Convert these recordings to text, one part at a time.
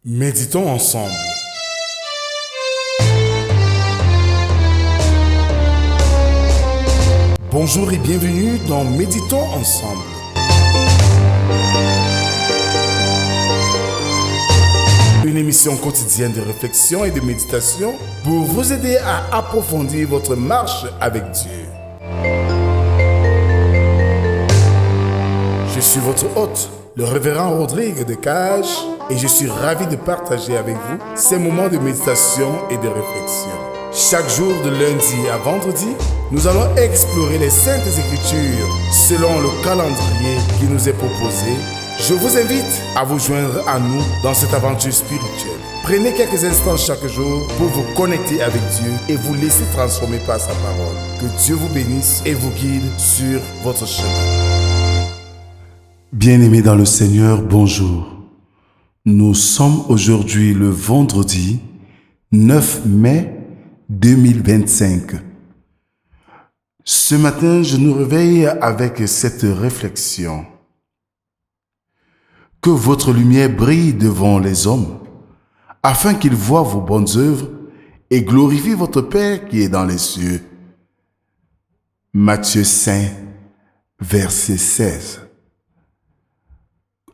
Méditons ensemble. Bonjour et bienvenue dans Méditons ensemble. Une émission quotidienne de réflexion et de méditation pour vous aider à approfondir votre marche avec Dieu. Je suis votre hôte, le révérend Rodrigue de Cage, et je suis ravi de partager avec vous ces moments de méditation et de réflexion. Chaque jour de lundi à vendredi, nous allons explorer les Saintes Écritures selon le calendrier qui nous est proposé. Je vous invite à vous joindre à nous dans cette aventure spirituelle. Prenez quelques instants chaque jour pour vous connecter avec Dieu et vous laisser transformer par sa parole. Que Dieu vous bénisse et vous guide sur votre chemin. Bien-aimés dans le Seigneur, bonjour. Nous sommes aujourd'hui le vendredi 9 mai 2025. Ce matin, je nous réveille avec cette réflexion. Que votre lumière brille devant les hommes, afin qu'ils voient vos bonnes œuvres et glorifient votre Père qui est dans les cieux. Matthieu 5, verset 16.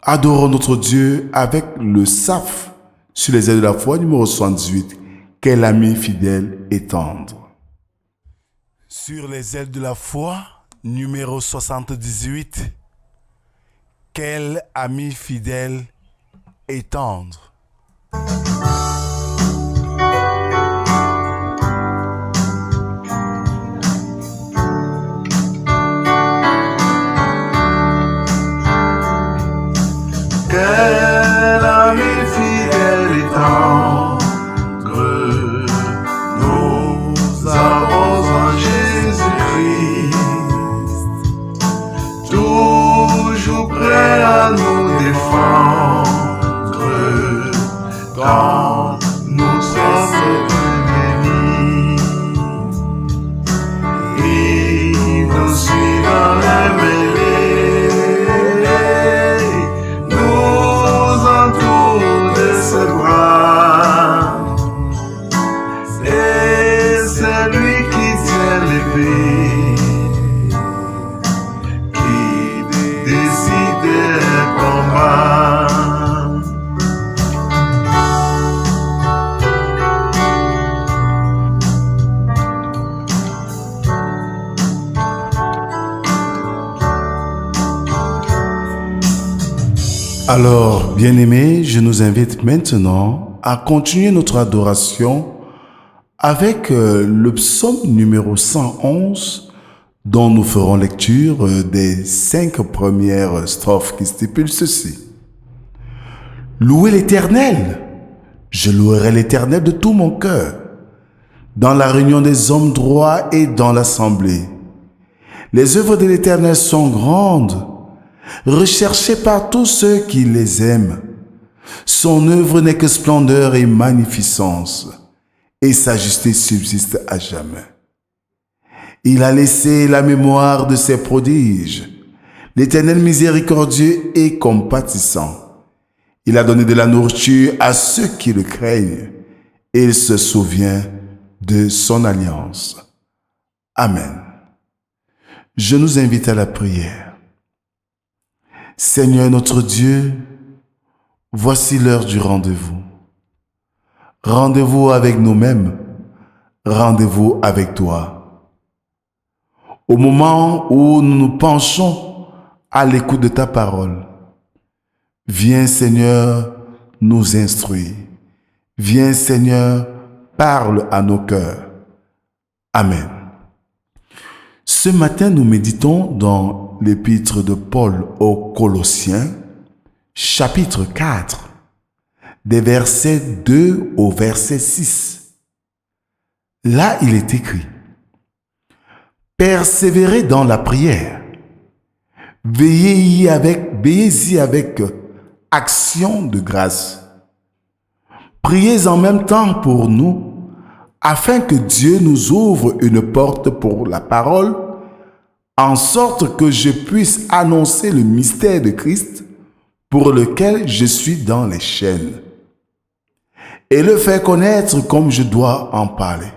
Adorons notre Dieu avec le SAF sur les ailes de la foi, numéro 78. Quel ami fidèle et tendre. Sur les ailes de la foi, numéro 78. Quel ami fidèle et tendre. Quel ami fidèle et tendre, nous avons en Jésus-Christ, toujours prêt à nous défendre, quand nous sommes ennemis. Il nous suit dans la mêlée. Alors, bien-aimés, je nous invite maintenant à continuer notre adoration avec le psaume numéro 111, dont nous ferons lecture des 5 premières strophes qui stipulent ceci. Louez l'Éternel, je louerai l'Éternel de tout mon cœur, dans la réunion des hommes droits et dans l'assemblée. Les œuvres de l'Éternel sont grandes, recherchées par tous ceux qui les aiment. Son œuvre n'est que splendeur et magnificence, et sa justice subsiste à jamais. Il a laissé la mémoire de ses prodiges, l'Éternel miséricordieux et compatissant. Il a donné de la nourriture à ceux qui le craignent, et il se souvient de son alliance. Amen. Je nous invite à la prière. Seigneur notre Dieu, voici l'heure du rendez-vous. Rendez-vous avec nous-mêmes, rendez-vous avec toi. Au moment où nous nous penchons à l'écoute de ta parole, viens Seigneur nous instruire. Viens Seigneur, parle à nos cœurs. Amen. Ce matin, nous méditons dans l'épître de Paul aux Colossiens, chapitre 4, des versets 2 au verset 6. Là, il est écrit: Persévérez dans la prière, veillez-y avec action de grâce. Priez en même temps pour nous, afin que Dieu nous ouvre une porte pour la parole, en sorte que je puisse annoncer le mystère de Christ, pour lequel je suis dans les chaînes. et le faire connaître comme je dois en parler.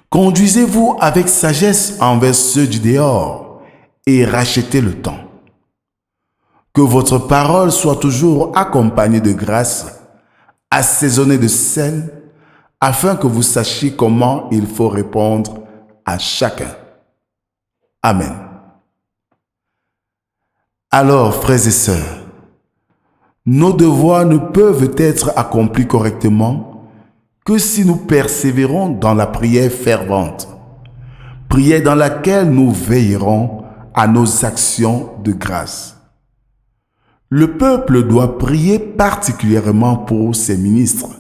Conduisez-vous avec sagesse envers ceux du dehors et rachetez le temps. Que votre parole soit toujours accompagnée de grâce, assaisonnée de sel, afin que vous sachiez comment il faut répondre à chacun. Amen. Alors, frères et sœurs, nos devoirs ne peuvent être accomplis correctement que si nous persévérons dans la prière fervente, prière dans laquelle nous veillerons à nos actions de grâce. Le peuple doit prier particulièrement pour ses ministres,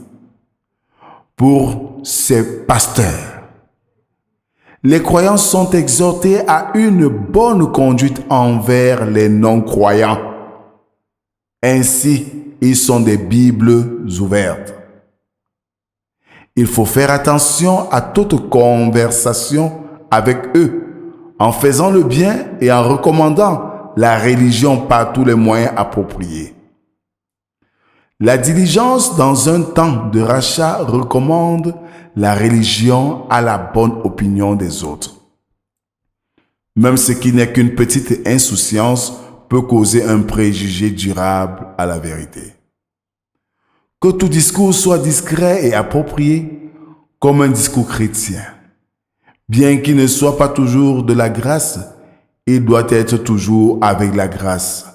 pour ses pasteurs. Les croyants sont exhortés à une bonne conduite envers les non-croyants. Ainsi, ils sont des Bibles ouvertes. Il faut faire attention à toute conversation avec eux, en faisant le bien et en recommandant la religion par tous les moyens appropriés. La diligence dans un temps de rachat recommande la religion à la bonne opinion des autres. Même ce qui n'est qu'une petite insouciance peut causer un préjugé durable à la vérité. Que tout discours soit discret et approprié comme un discours chrétien. Bien qu'il ne soit pas toujours de la grâce, il doit être toujours avec la grâce.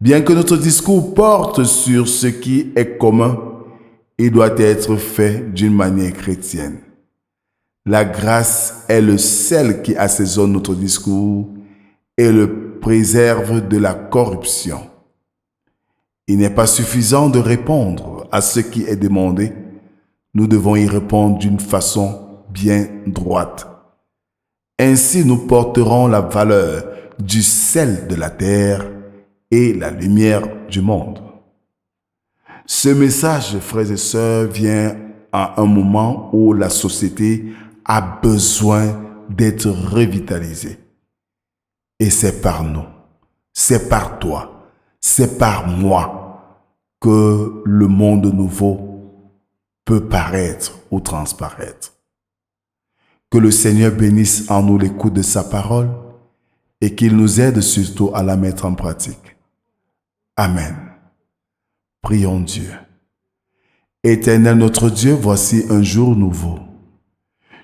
Bien que notre discours porte sur ce qui est commun, il doit être fait d'une manière chrétienne. La grâce est le sel qui assaisonne notre discours et le préserve de la corruption. Il n'est pas suffisant de répondre à ce qui est demandé. Nous devons y répondre d'une façon bien droite. Ainsi, nous porterons la valeur du sel de la terre et la lumière du monde. Ce message, frères et sœurs, vient à un moment où la société a besoin d'être revitalisée. Et c'est par nous, c'est par toi, c'est par moi que le monde nouveau peut paraître ou transparaître. Que le Seigneur bénisse en nous l'écoute de sa parole et qu'il nous aide surtout à la mettre en pratique. Amen. Prions Dieu. Éternel notre Dieu, voici un jour nouveau.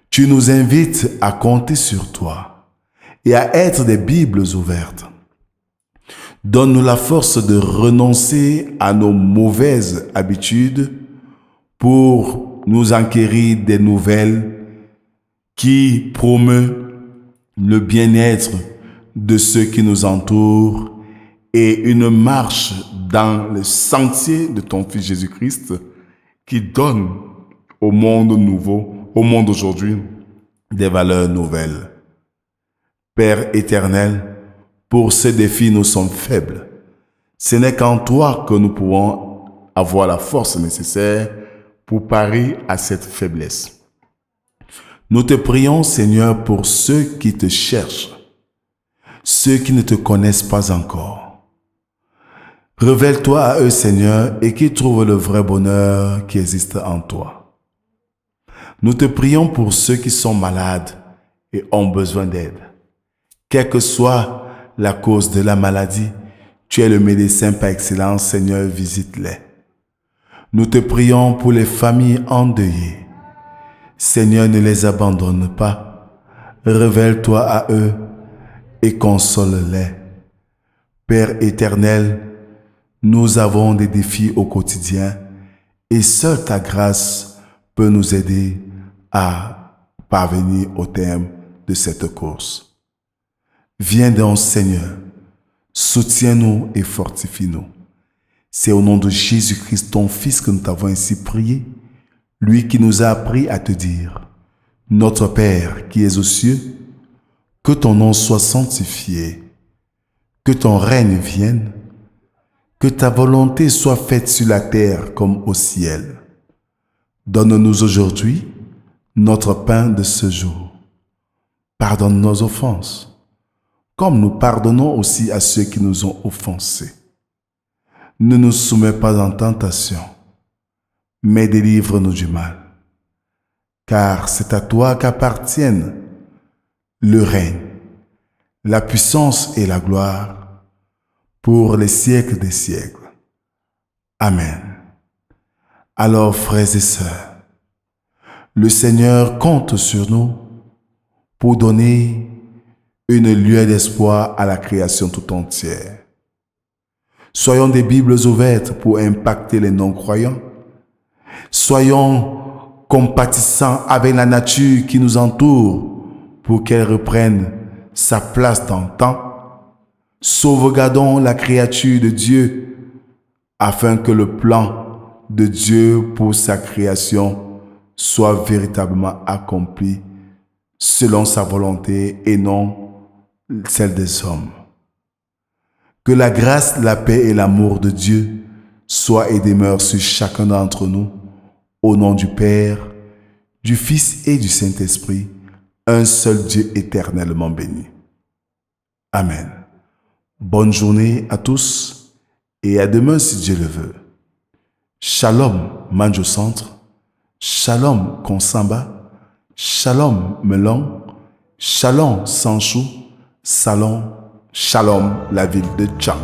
Tu nous invites à compter sur toi et à être des Bibles ouvertes. Donne-nous la force de renoncer à nos mauvaises habitudes pour nous enquérir des nouvelles qui promeuvent le bien-être de ceux qui nous entourent et une marche dans le sentier de ton Fils Jésus-Christ qui donne au monde nouveau, au monde d'aujourd'hui, des valeurs nouvelles. Père éternel, pour ce défi, nous sommes faibles. Ce n'est qu'en toi que nous pouvons avoir la force nécessaire pour parer à cette faiblesse. Nous te prions, Seigneur, pour ceux qui te cherchent, ceux qui ne te connaissent pas encore. Révèle-toi à eux, Seigneur, et qu'ils trouvent le vrai bonheur qui existe en toi. Nous te prions pour ceux qui sont malades et ont besoin d'aide. Quelle que soit la cause de la maladie, tu es le médecin par excellence, Seigneur, visite-les. Nous te prions pour les familles endeuillées. Seigneur, ne les abandonne pas. Révèle-toi à eux et console-les. Père éternel, nous avons des défis au quotidien et seule ta grâce peut nous aider à parvenir au terme de cette course. Viens donc, Seigneur, soutiens-nous et fortifie-nous. C'est au nom de Jésus-Christ, ton Fils, que nous t'avons ainsi prié, lui qui nous a appris à te dire, « Notre Père qui es aux cieux, que ton nom soit sanctifié, que ton règne vienne, que ta volonté soit faite sur la terre comme au ciel. Donne-nous aujourd'hui notre pain de ce jour. Pardonne nos offenses, comme nous pardonnons aussi à ceux qui nous ont offensés. Ne nous soumets pas en tentation, mais délivre-nous du mal. Car c'est à toi qu'appartiennent le règne, la puissance et la gloire pour les siècles des siècles. Amen. Alors, frères et sœurs, le Seigneur compte sur nous pour donner une lueur d'espoir à la création tout entière. Soyons des Bibles ouvertes pour impacter les non-croyants. Soyons compatissants avec la nature qui nous entoure pour qu'elle reprenne sa place dans le temps. Sauvegardons la créature de Dieu afin que le plan de Dieu pour sa création soit véritablement accompli selon sa volonté et non celle des hommes. Que la grâce, la paix et l'amour de Dieu soient et demeurent sur chacun d'entre nous, au nom du Père, du Fils et du Saint-Esprit, un seul Dieu éternellement béni. Amen. Bonne journée à tous et à demain si Dieu le veut. Shalom Manjo Centre, Shalom Konsamba, Shalom Melon, Shalom Sanchou, Shalom la ville de Tchang.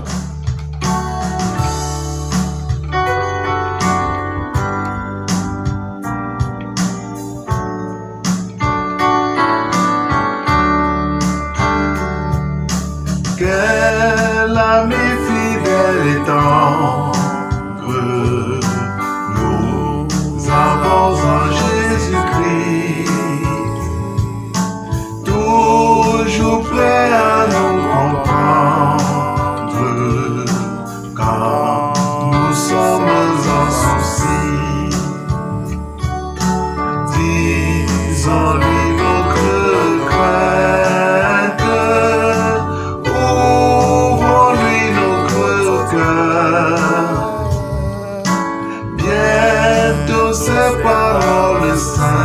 Quel ami fidèle et tendre nous avons en Jésus-Christ, toujours prêt à nous comprendre quand nous sommes en souci. Disons-lui notre crainte, ouvrons-lui notre cœur. Bientôt ses paroles saintes